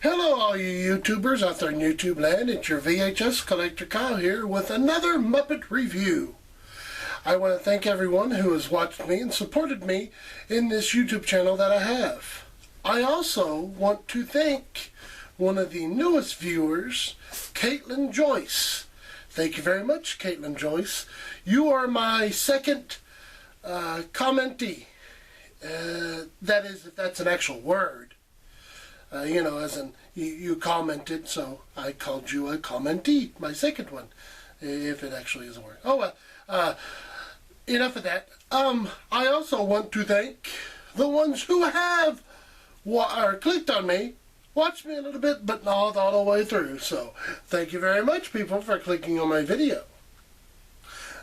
Hello all you YouTubers out there in YouTube land, it's your VHS Collector Kyle here with another Muppet review. I want to thank everyone who has watched me and supported me in this YouTube channel that I have. I also want to thank one of the newest viewers, Caitlin Joyce. Thank you very much, Caitlin Joyce. You are my second commentee. That is, if that's an actual word. As in, you commented, so I called you a commentee, my second one, if it actually is a word. Oh, well, enough of that. I also want to thank the ones who have clicked on me, watched me a little bit, but not all the way through. So, thank you very much, people, for clicking on my video.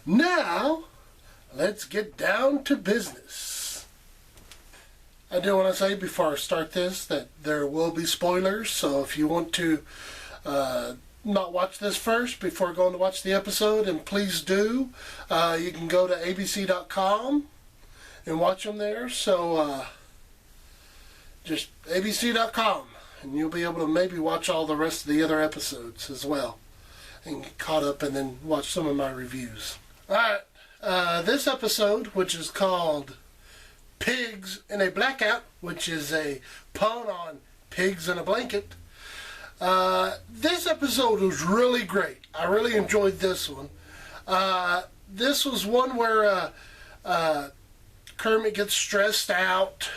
Now, let's get down to business. I do want to say before I start this that there will be spoilers, so if you want to not watch this first before going to watch the episode, and please do, you can go to abc.com and watch them there. So just abc.com, and you'll be able to maybe watch all the rest of the other episodes as well and get caught up and then watch some of my reviews. Alright, this episode, which is called Pigs in a Blackout, which is a pun on Pigs in a Blanket. This episode was really great. I really enjoyed this one. This was one where Kermit gets stressed out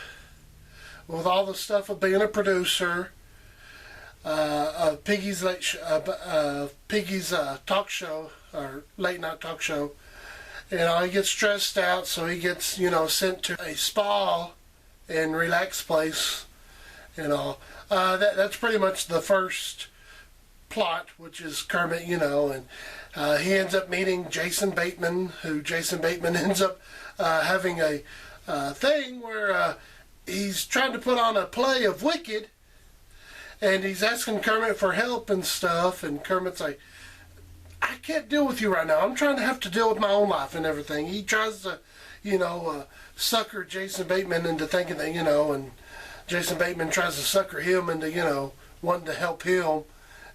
with all the stuff of being a producer of Piggy's talk show, or late night talk show. He gets stressed out, so he gets, sent to a spa and relax place, That's pretty much the first plot, which is Kermit, and he ends up meeting Jason Bateman, who Jason Bateman ends up having a thing where he's trying to put on a play of Wicked, and he's asking Kermit for help and stuff, and Kermit's like, I can't deal with you right now. I'm trying to have to deal with my own life and everything. He tries to, sucker Jason Bateman into thinking that, and Jason Bateman tries to sucker him into, wanting to help him,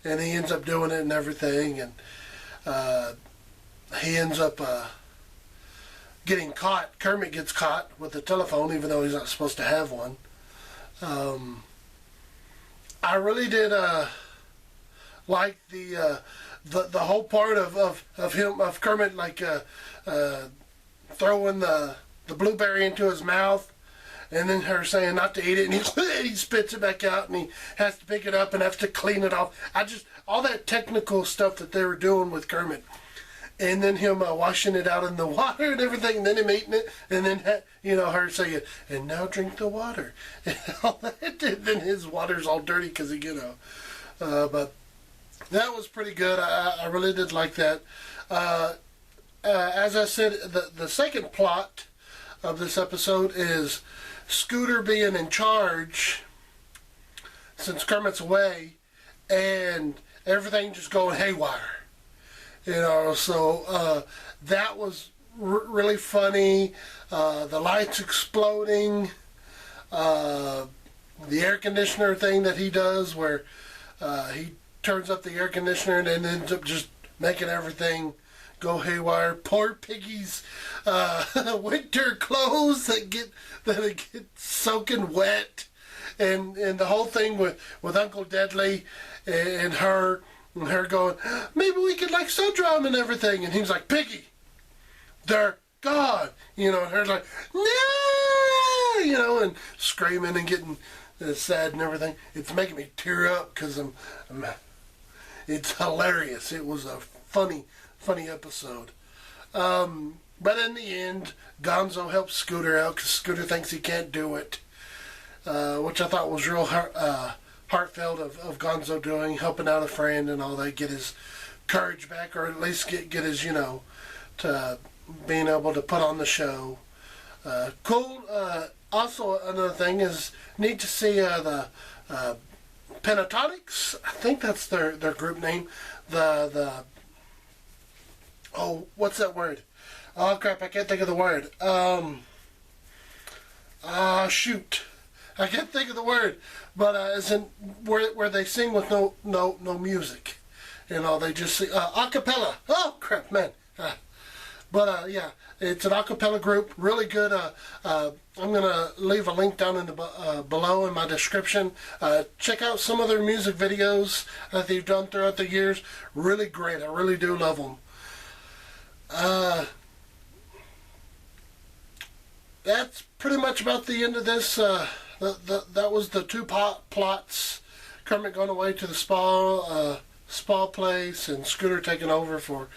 and he ends up doing it and everything, and he ends up getting caught. Kermit gets caught with the telephone, even though he's not supposed to have one. I really did like the whole part of Kermit, like throwing the blueberry into his mouth, and then her saying not to eat it, and he spits it back out, and he has to pick it up and has to clean it off. All that technical stuff that they were doing with Kermit, and then him washing it out in the water and everything, and then him eating it, and then her saying, and now drink the water, and all that, and then his water's all dirty because but that was pretty good. I really did like that. As I said, the second plot of this episode is Scooter being in charge since Kermit's away, and everything just going haywire. So that was really funny. The lights exploding, the air conditioner thing that he does where he turns up the air conditioner and then ends up just making everything go haywire. Poor Piggy's winter clothes that get soaking wet, and the whole thing with Uncle Deadly and her going, maybe we could sew dry them and everything, and he's like, Piggy, they're gone, and her like, no, and screaming and getting sad and everything. It's making me tear up because it's hilarious. It was a funny episode. But in the end, Gonzo helps Scooter out because Scooter thinks he can't do it, which I thought was real heartfelt of Gonzo doing, helping out a friend and all that, get his courage back, or at least get his, to being able to put on the show. Cool. Also, another thing is neat to see the Pentatonics. I think that's their group name. What's that word? Oh crap, I can't think of the word. Shoot. I can't think of the word, but as in where they sing with no music. You know, they just sing a cappella. Oh crap, man. But yeah, it's an a cappella group, really good. I'm gonna leave a link down in the below in my description. Check out some of their music videos that they've done throughout the years. Really great. I really do love them. That's pretty much about the end of this. That was the two plots. Kermit going away to the spa place, and Scooter taking over for.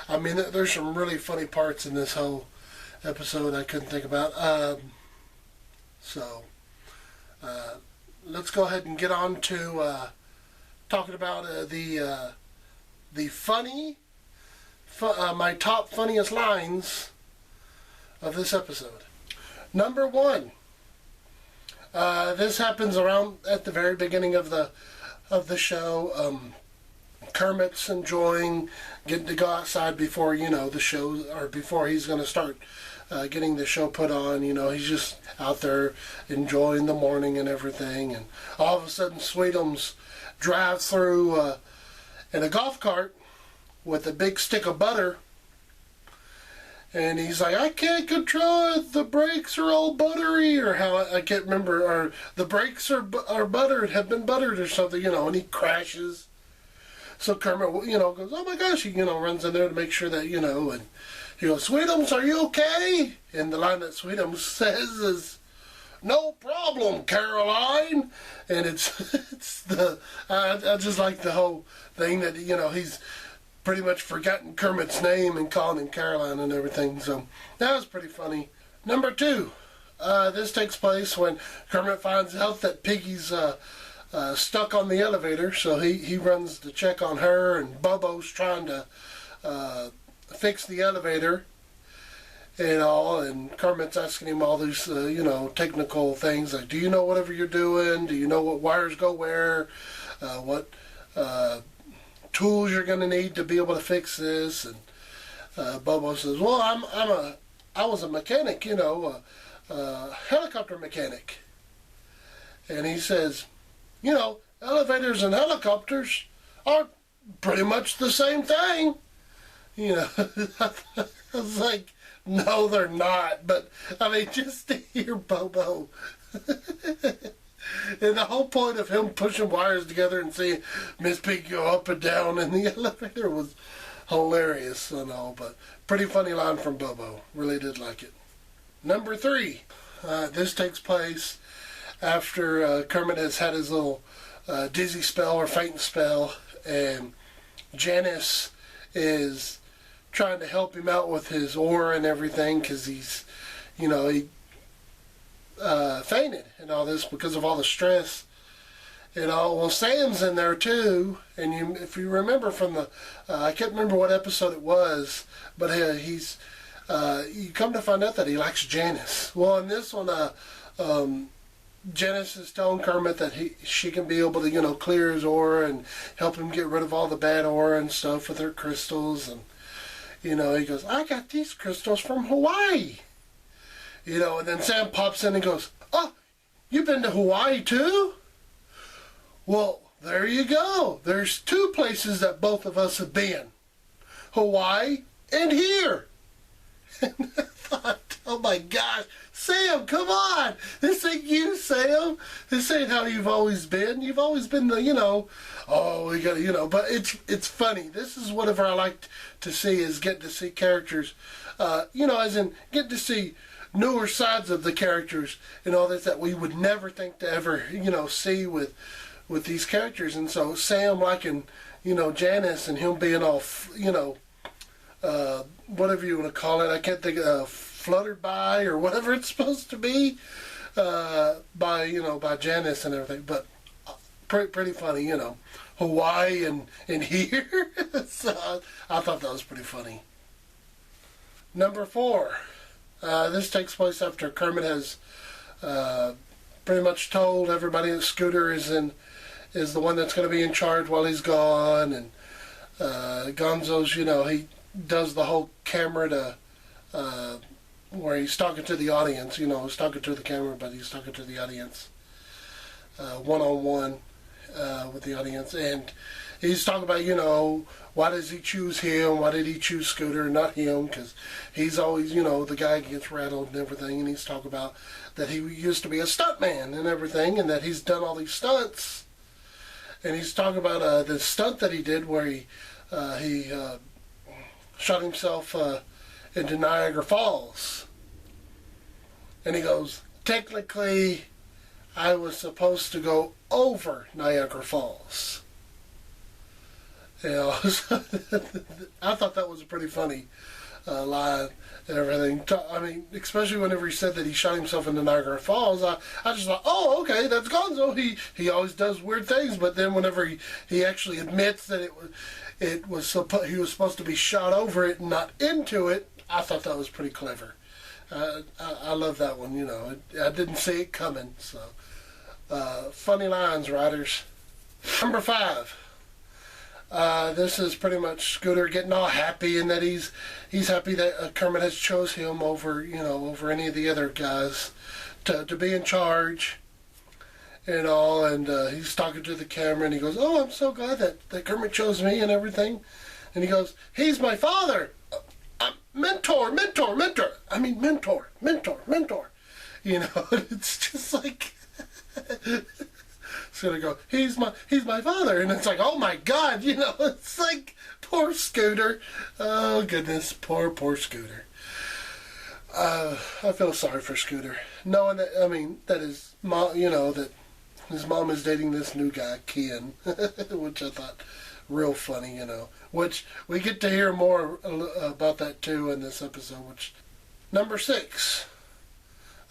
I mean, there's some really funny parts in this whole episode I couldn't think about. Let's go ahead and get on to talking about the funny, my top funniest lines of this episode. Number one. This happens around at the very beginning of the show. Kermit's enjoying getting to go outside before, the show, or before he's going to start getting the show put on. He's just out there enjoying the morning and everything. And all of a sudden, Sweetums drives through in a golf cart with a big stick of butter. And he's like, I can't control it. The brakes are all buttery, or how I can't remember, or the brakes are buttered, have been buttered or something, and he crashes. So Kermit, goes, oh my gosh, he, runs in there to make sure that, and he goes, Sweetums, are you okay? And the line that Sweetums says is, no problem, Caroline. And it's I just like the whole thing that, he's pretty much forgotten Kermit's name and calling him Caroline and everything. So that was pretty funny. Number two, this takes place when Kermit finds out that Piggy's stuck on the elevator, so he runs to check on her, and Bobo's trying to fix the elevator and all, and Kermit's asking him all these technical things like, do you know whatever you're doing? Do you know what wires go where? What tools you're going to need to be able to fix this? And Bobo says, well, I was a mechanic, a helicopter mechanic. And he says, elevators and helicopters are pretty much the same thing. I was like, no, they're not. But, I mean, just to hear Bobo. And the whole point of him pushing wires together and seeing Miss Piggy go up and down in the elevator was hilarious and all. But pretty funny line from Bobo. Really did like it. Number three. This takes place after Kermit has had his little dizzy spell or fainting spell, and Janice is trying to help him out with his aura and everything, because he's, he fainted and all this because of all the stress and all. Well, Sam's in there too, and if you remember from the, I can't remember what episode it was, but he's, you come to find out that he likes Janice. Well, in this one, Janice is telling Kermit that she can be able to, clear his aura and help him get rid of all the bad aura and stuff with her crystals. And, he goes, I got these crystals from Hawaii. And then Sam pops in and goes, oh, you've been to Hawaii too? Well, there you go. There's two places that both of us have been. Hawaii and here. And I thought, oh my gosh, Sam, come on. This ain't you, Sam. This ain't how you've always been. You've always been the, oh, we got to, but it's funny. This is whatever I like to see, is get to see characters, as in get to see newer sides of the characters and all this that we would never think to ever, see with these characters. And so Sam liking, Janice, and him being all, whatever you want to call it, I can't think of, fluttered by or whatever it's supposed to be, by Janice and everything. But pretty funny, Hawaii and here. So I thought that was pretty funny. Number four. This takes place after Kermit has pretty much told everybody that Scooter is the one that's going to be in charge while he's gone, and Gonzo's, he does the whole camera to where he's talking to the audience. He's talking to the camera, but he's talking to the audience. one-on-one with the audience, and he's talking about, why does he choose him? Why did he choose Scooter, not him? Because he's always, the guy gets rattled and everything, and he's talking about that he used to be a stuntman and everything, and that he's done all these stunts. And he's talking about the stunt that he did where he shot himself into Niagara Falls. And he goes, technically, I was supposed to go over Niagara Falls. I thought that was a pretty funny line and everything. I mean, especially whenever he said that he shot himself into Niagara Falls, I just thought, oh, okay, that's Gonzo. He always does weird things, but then whenever he actually admits that he was supposed to be shot over it and not into it, I thought that was pretty clever. I love that one. I didn't see it coming. So funny lines, writers. Number 5. This is pretty much Scooter getting all happy, and that he's happy that Kermit has chose him over any of the other guys to be in charge and all. And he's talking to the camera, and he goes, "Oh, I'm so glad that Kermit chose me and everything." And he goes, "He's my father. Mentor. I mean, mentor. It's just like." It's gonna go, he's my father, and it's like, oh my God, it's like, poor Scooter. Oh goodness, poor Scooter. I feel sorry for Scooter, knowing that, that his mom, that his mom is dating this new guy, Ken, which I thought real funny, which we get to hear more about that too in this episode. Which, number 6.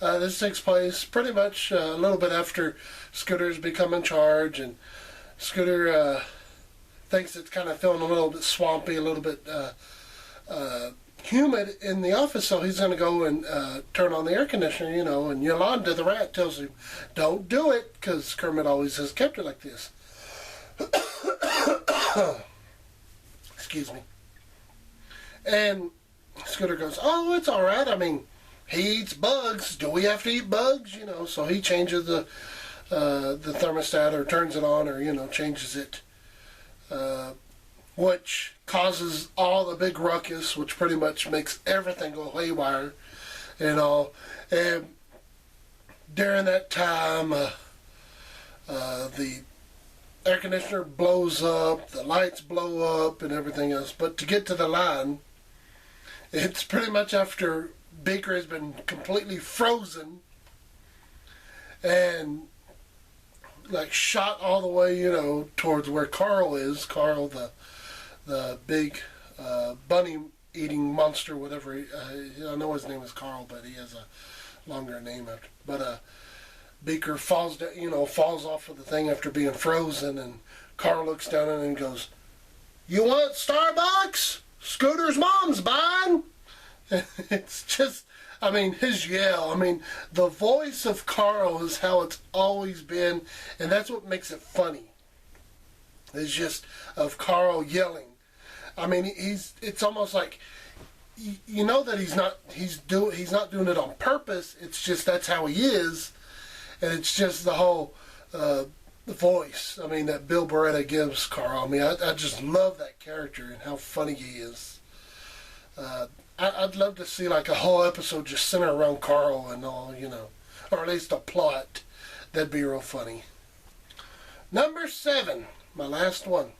This takes place pretty much a little bit after Scooter's become in charge, and Scooter thinks it's kind of feeling a little bit swampy, a little bit humid in the office, so he's going to go and turn on the air conditioner, and Yolanda the rat tells him, don't do it, because Kermit always has kept it like this. Excuse me. And Scooter goes, oh, it's all right. He eats bugs. Do we have to eat bugs? So he changes the thermostat, or turns it on, or, changes it, which causes all the big ruckus, which pretty much makes everything go haywire and all. And during that time, the air conditioner blows up, the lights blow up, and everything else. But to get to the line, it's pretty much after Baker has been completely frozen and shot all the way, towards where Carl is. Carl, the big bunny eating monster, whatever. I know his name is Carl, but he has a longer name after. But Baker falls off of the thing after being frozen, and Carl looks down at him and goes, "You want Starbucks? Scooter's mom's buying." It's just, his yell, the voice of Carl is how it's always been, and that's what makes it funny. It's just of Carl yelling. It's almost like, that he's not doing it on purpose. It's just that's how he is, and it's just the whole the voice. That Bill Beretta gives Carl. I just love that character and how funny he is. I'd love to see a whole episode just centered around Carl and all, or at least a plot. That'd be real funny. Number 7, my last one.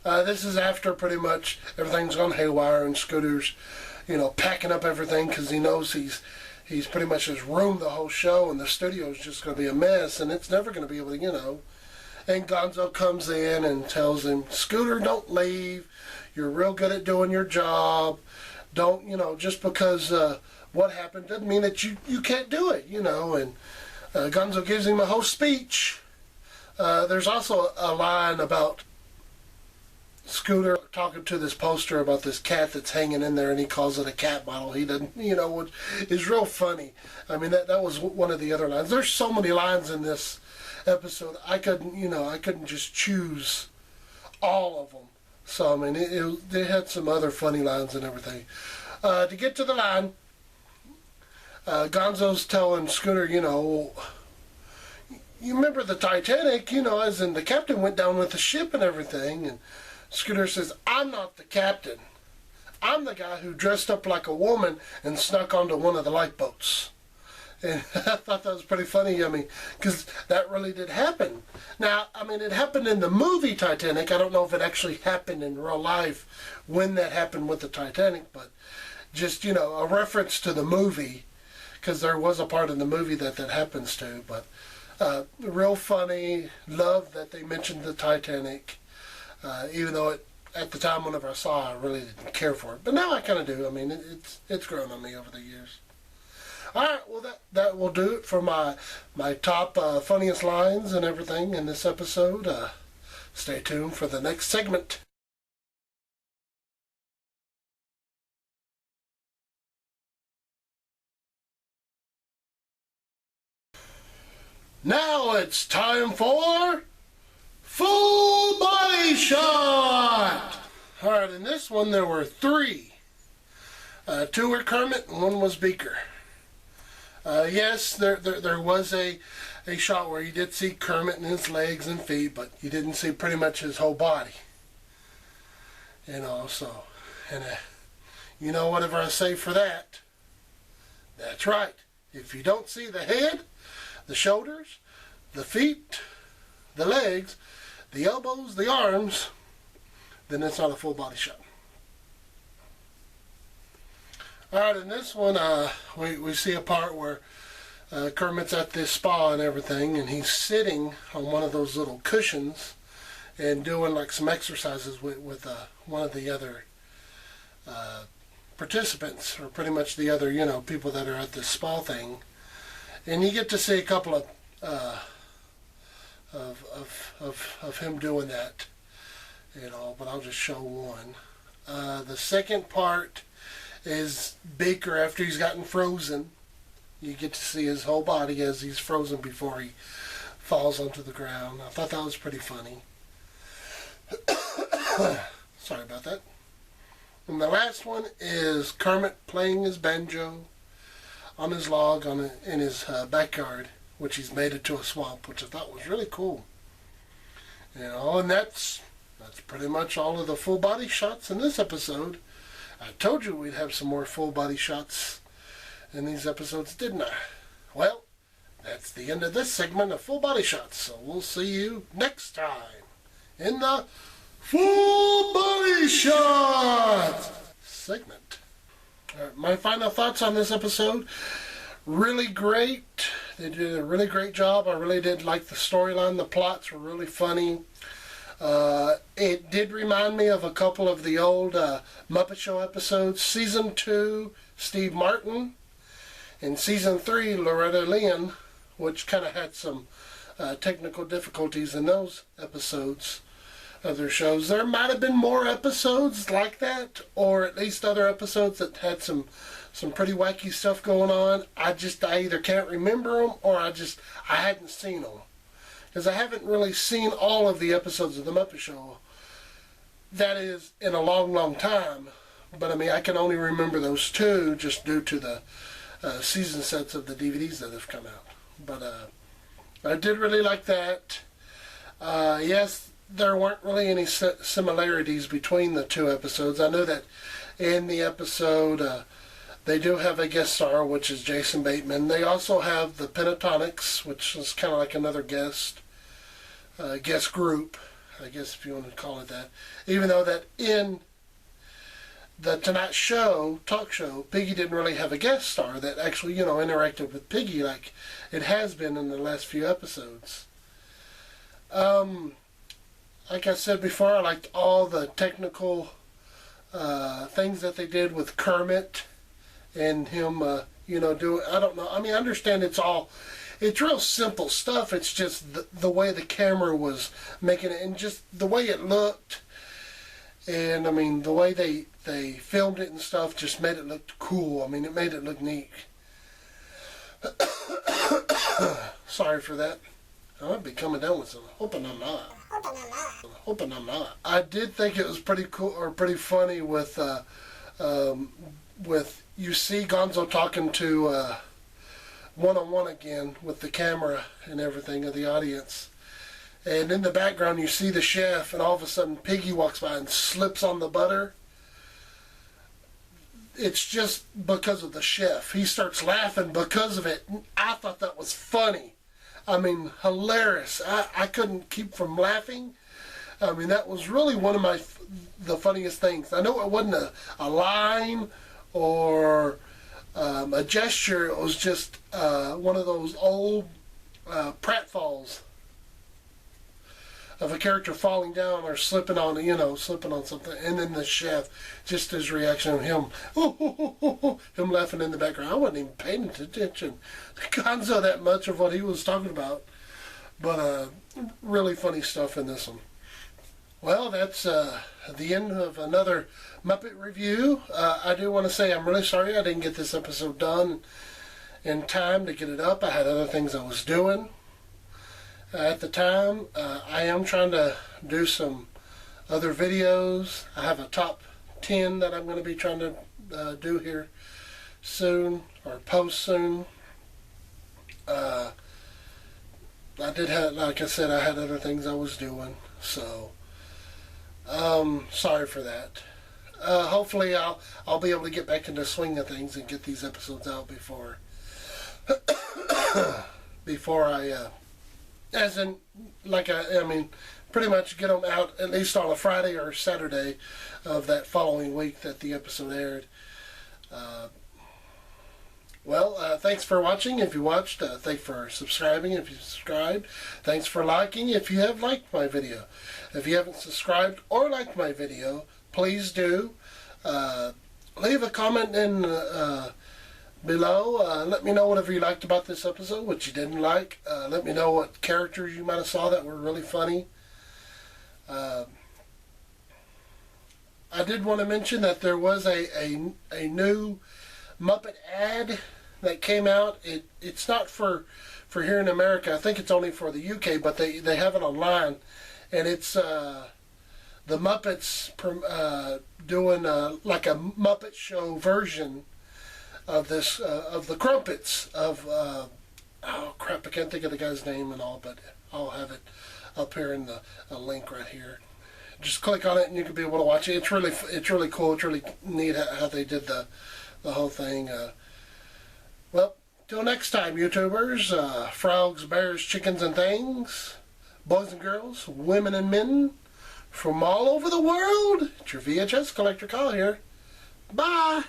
This is after pretty much everything's gone haywire, and Scooter's, packing up everything because he knows he's pretty much just ruined the whole show, and the studio's just going to be a mess, and it's never going to be able to, And Gonzo comes in and tells him, Scooter, don't leave. You're real good at doing your job. Don't, just because what happened doesn't mean that you can't do it, And Gonzo gives him a whole speech. There's also a line about Scooter talking to this poster about this cat that's hanging in there, and he calls it a cat model. He doesn't, which is real funny. That was one of the other lines. There's so many lines in this episode. I couldn't just choose all of them. So, they had some other funny lines and everything. To get to the line, Gonzo's telling Scooter, you remember the Titanic, as in the captain went down with the ship and everything, and Scooter says, I'm not the captain. I'm the guy who dressed up like a woman and snuck onto one of the lifeboats. And I thought that was pretty funny, because that really did happen. Now, it happened in the movie Titanic. I don't know if it actually happened in real life when that happened with the Titanic, but just, a reference to the movie, because there was a part in the movie that happens to, but real funny. Love that they mentioned the Titanic, even though at the time whenever I saw it, I really didn't care for it. But now I kind of do. It's grown on me over the years. All right, well, that will do it for my top funniest lines and everything in this episode. Stay tuned for the next segment. Now it's time for Full Body Shot! Alright, in this one there were 3. 2 were Kermit and 1 was Beaker. Yes, there was a shot where you did see Kermit and his legs and feet, but you didn't see pretty much his whole body. So, and whatever I say for that, that's right. If you don't see the head, the shoulders, the feet, the legs, the elbows, the arms, then it's not a full body shot. Alright, in this one, we see a part where Kermit's at this spa and everything, and he's sitting on one of those little cushions and doing like some exercises with one of the other participants, or pretty much the other, people that are at this spa thing. And you get to see a couple of him doing that, but I'll just show one. The second part is Baker after he's gotten frozen. You get to see his whole body as he's frozen before he falls onto the ground. I thought that was pretty funny. Sorry about that. And the last one is Kermit playing his banjo on his log in his backyard, which he's made it to a swamp, which I thought was really cool. And that's pretty much all of the full body shots in this episode. I told you we'd have some more full body shots in these episodes, didn't I? Well, that's the end of this segment of full body shots, so we'll see you next time in the full body shots segment. My final thoughts on this episode: really great. They did a really great job. I really did like the storyline. The plots were really funny. It did remind me of a couple of the old Muppet Show episodes. Season 2, Steve Martin. And Season 3, Loretta Lynn, which kind of had some technical difficulties in those episodes of their shows. There might have been more episodes like that, or at least other episodes that had some pretty wacky stuff going on. I either can't remember them, or I hadn't seen them. Because I haven't really seen all of the episodes of The Muppet Show. That is, in a long, long time. But I can only remember those 2 just due to the season sets of the DVDs that have come out. But I did really like that. Yes, there weren't really any similarities between the 2 episodes. I know that in the episode they do have a guest star, which is Jason Bateman. They also have the Pentatonics, which is kind of like another guest group, I guess, if you want to call it that. Even though that in the Tonight Show, talk show, Piggy didn't really have a guest star that actually, interacted with Piggy like it has been in the last few episodes. Like I said before, I liked all the technical things that they did with Kermit and him, doing, I don't know. I understand it's real simple stuff. It's just the way the camera was making it and just the way it looked. And, the way they filmed it and stuff just made it look cool. It made it look neat. Sorry for that. I might be coming down with something. Hoping I'm not. I did think it was pretty cool, or pretty funny with you see Gonzo talking to one-on-one again with the camera and everything of the audience. And in the background you see the chef, and all of a sudden Piggy walks by and slips on the butter. It's just because of the chef. He starts laughing because of it. I thought that was funny. I mean, hilarious. I couldn't keep from laughing. I mean, that was really one of the funniest things. I know it wasn't a line or a gesture. It was just one of those old pratfalls of a character falling down or slipping on something, and then the chef, just his reaction of him, him laughing in the background. I wasn't even paying attention to Gonzo that much of what he was talking about, but really funny stuff in this one. Well, that's the end of another Muppet review. I do want to say I'm really sorry I didn't get this episode done in time to get it up. I had other things I was doing at the time. I am trying to do some other videos. I have a top 10 that I'm going to be trying to do here soon, or post soon. I did have, like I said, I had other things I was doing, so sorry for that. Hopefully I'll be able to get back into the swing of things and get these episodes out before I as in, like, I mean, pretty much get them out at least on a Friday or Saturday of that following week that the episode aired. Well, thanks for watching if you watched. Thanks for subscribing if you subscribed. Thanks for liking if you have liked my video. If you haven't subscribed or liked my video, please do. Leave a comment in below. Let me know whatever you liked about this episode, what you didn't like. Let me know what characters you might have saw that were really funny. I did want to mention that there was a new Muppet ad that came out. It's not for here in America. I think it's only for the UK, but they have it online, and it's the Muppets doing like a Muppet Show version of this of the Crumpets of oh crap, I can't think of the guy's name and all, but I'll have it up here in the link right here. Just click on it and you can be able to watch it. It's really cool. It's really neat how they did the whole thing. Well, till next time, YouTubers, frogs, bears, chickens, and things, boys and girls, women and men from all over the world. It's your VHS collector Call here. Bye.